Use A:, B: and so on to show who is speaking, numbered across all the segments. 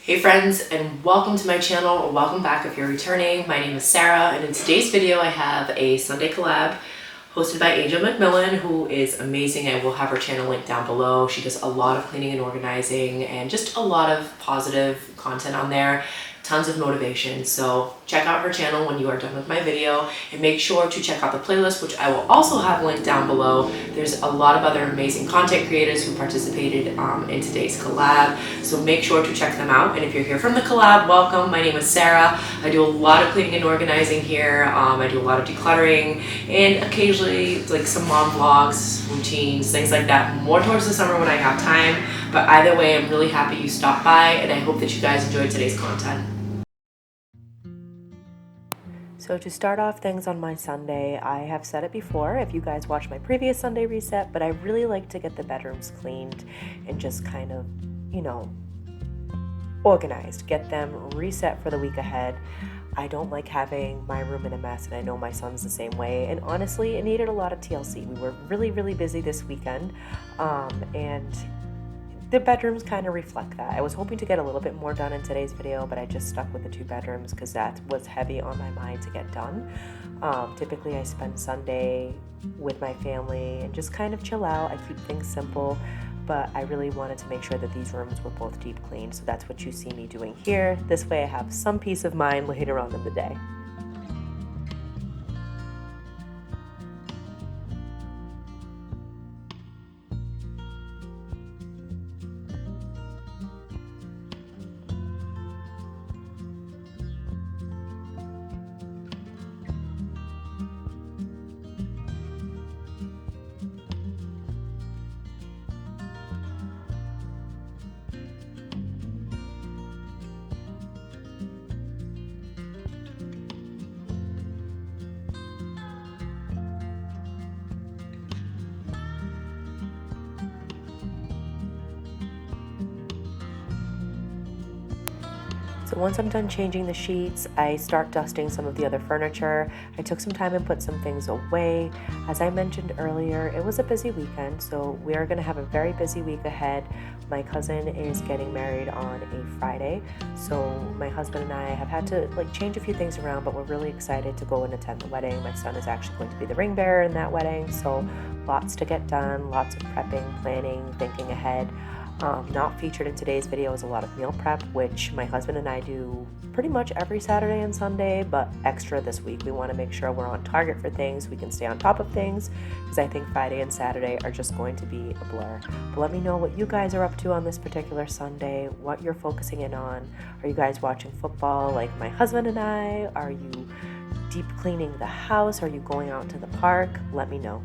A: Hey friends, and welcome to my channel, or welcome back if you're returning. My name is Sarah, and in today's video I have a Sunday collab hosted by McMillan, who is amazing. I will have her channel linked down below. She does a lot of cleaning and organizing and just a lot of positive content on there. Tons of motivation. So check out her channel when you are done with my video, and make sure to check out the playlist, which I will also have linked down below. There's a lot of other amazing content creators who participated in today's collab, so make sure to check them out. And if you're here from the collab, welcome. My name is Sarah. I do a lot of cleaning and organizing here. I do a lot of decluttering and occasionally like some mom vlogs, routines, things like that, more towards the summer when I have time. But either way, I'm really happy you stopped by, and I hope that you guys enjoyed today's content. So to start off things on my Sunday, I have said it before if you guys watched my previous Sunday reset, but I really like to get the bedrooms cleaned and just kind of, organized, get them reset for the week ahead. I don't like having my room in a mess, and I know my son's the same way, and honestly, it needed a lot of TLC. We were really busy this weekend, and the bedrooms kind of reflect that. I was hoping to get a little bit more done in today's video, but I just stuck with the 2 bedrooms because that was heavy on my mind to get done. Typically I spend Sunday with my family and just kind of chill out. I keep things simple, but I really wanted to make sure that these rooms were both deep cleaned, so that's what you see me doing here. This way I have some peace of mind later on in the day. So once I'm done changing the sheets, I start dusting some of the other furniture. I took some time and put some things away. As I mentioned earlier, it was a busy weekend, so we are going to have a very busy week ahead. My cousin is getting married on a Friday, so my husband and I have had to change a few things around, but we're really excited to go and attend the wedding. My son is actually going to be the ring bearer in that wedding, so lots to get done, lots of prepping, planning, thinking ahead. Not featured in today's video is a lot of meal prep, which my husband and I do pretty much every Saturday and Sunday, but extra this week. We want to make sure we're on target for things, we can stay on top of things, because I think Friday and Saturday are just going to be a blur. But let me know what you guys are up to on this particular Sunday, what you're focusing in on. Are you guys watching football like my husband and I? Are you deep cleaning the house? Are you going out to the park? Let me know.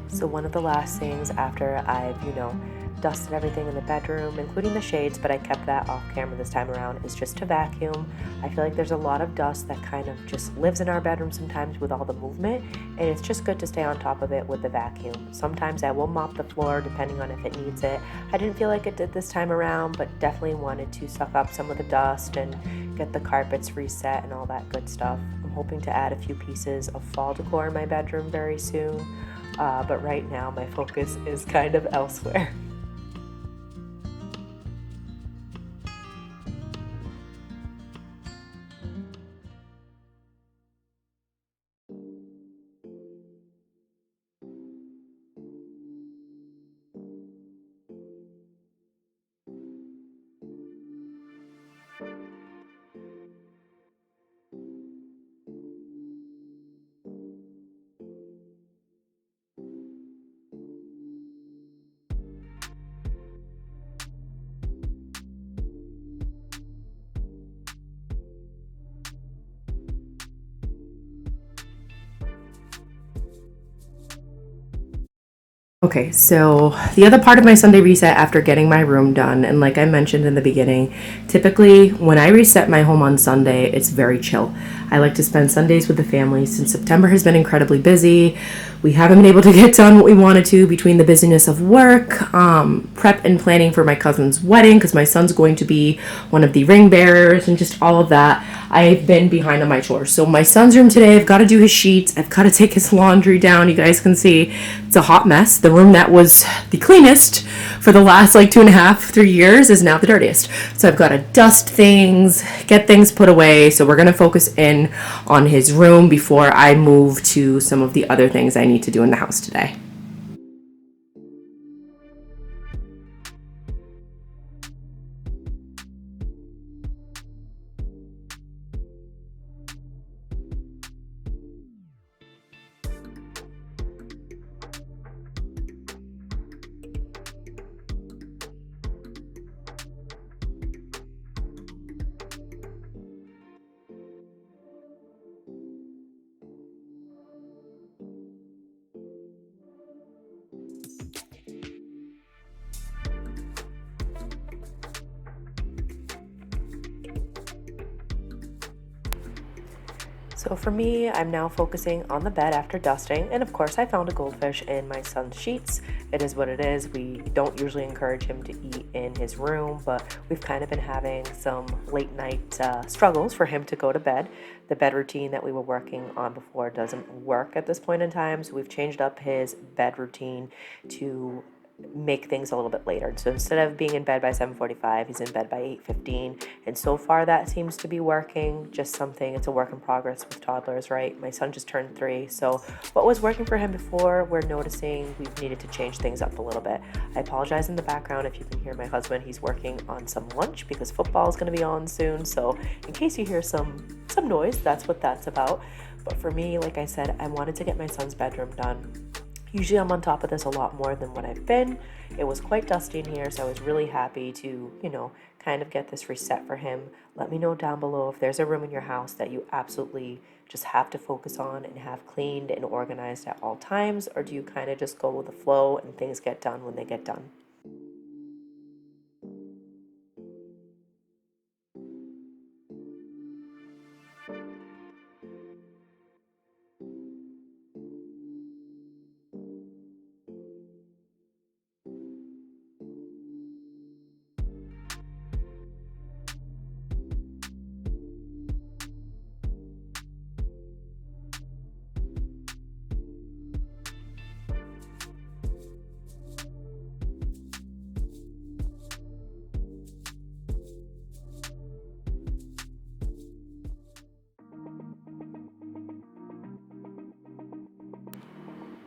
A: So one of the last things after I've, dusted everything in the bedroom, including the shades, but I kept that off camera this time around, is just to vacuum. I feel like there's a lot of dust that kind of just lives in our bedroom sometimes with all the movement, and it's just good to stay on top of it with the vacuum. Sometimes I will mop the floor depending on if it needs it. I didn't feel like it did this time around, but definitely wanted to suck up some of the dust and get the carpets reset and all that good stuff. I'm hoping to add a few pieces of fall decor in my bedroom very soon. But right now my focus is kind of elsewhere. Okay, so the other part of my Sunday reset after getting my room done, and like I mentioned in the beginning, typically when I reset my home on Sunday, it's very chill. I like to spend Sundays with the family. Since September has been incredibly busy, we haven't been able to get done what we wanted to between the busyness of work, prep and planning for my cousin's wedding because my son's going to be one of the ring bearers, and just all of that. I've been behind on my chores. So my son's room today, I've got to do his sheets. I've got to take his laundry down. You guys can see it's a hot mess. The room that was the cleanest for the last like 2.5-3 years is now the dirtiest. So I've got to dust things, get things put away. So we're going to focus in on his room before I move to some of the other things I need to do in the house today. So for me, I'm now focusing on the bed after dusting, and of course I found a goldfish in my son's sheets. It is what it is. We don't usually encourage him to eat in his room, but we've kind of been having some late night struggles for him to go to bed. The bed routine that we were working on before doesn't work at this point in time, so we've changed up his bed routine to make things a little bit later. So instead of being in bed by 7:45, he's in bed by 8:15, and so far that seems to be working. Just something, it's a work in progress with toddlers, right? My son just turned 3, so what was working for him before, we're noticing we've needed to change things up a little bit. I apologize in the background if you can hear my husband. He's working on some lunch because football is going to be on soon, so in case you hear some noise, that's what that's about. But for me, like I said, I wanted to get my son's bedroom done. Usually I'm on top of this a lot more than what I've been. It was quite dusty in here, so I was really happy to, kind of get this reset for him. Let me know down below if there's a room in your house that you absolutely just have to focus on and have cleaned and organized at all times, or do you kind of just go with the flow and things get done when they get done?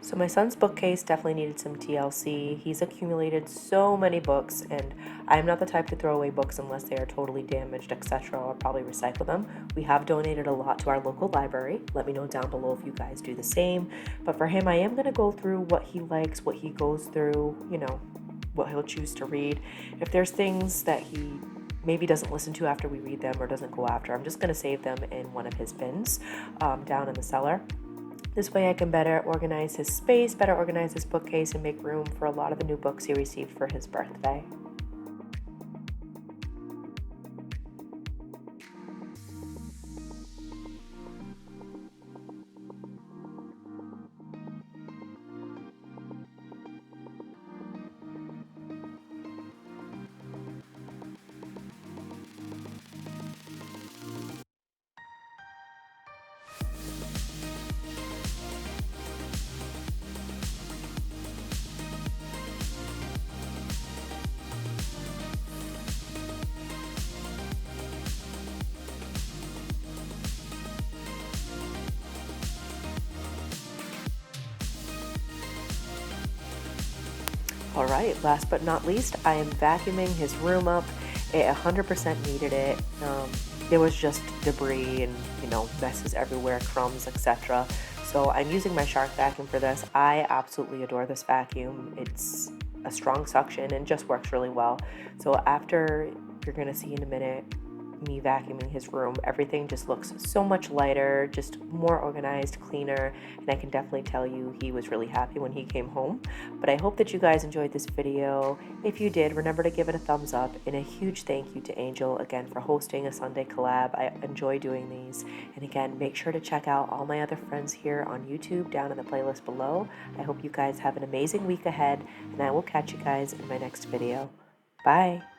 A: So my son's bookcase definitely needed some TLC. He's accumulated so many books, and I'm not the type to throw away books unless they are totally damaged, etc. I'll probably recycle them. We have donated a lot to our local library. Let me know down below if you guys do the same. But for him, I am going to go through what he likes, what he goes through, what he'll choose to read. If there's things that he maybe doesn't listen to after we read them or doesn't go after, I'm just going to save them in one of his bins down in the cellar. This way I can better organize his space, better organize his bookcase, and make room for a lot of the new books he received for his birthday. All right, last but not least, I am vacuuming his room up. It 100% needed it. There was just debris and, messes everywhere, crumbs, etc. So I'm using my Shark vacuum for this. I absolutely adore this vacuum. It's a strong suction and just works really well. So after, you're going to see in a minute, me vacuuming his room. Everything just looks so much lighter, just more organized, cleaner, and I can definitely tell you he was really happy when he came home. But I hope that you guys enjoyed this video. If you did, remember to give it a thumbs up, and a huge thank you to Angel again for hosting a Sunday collab. I enjoy doing these. And again, make sure to check out all my other friends here on YouTube down in the playlist below. I hope you guys have an amazing week ahead, and I will catch you guys in my next video. Bye!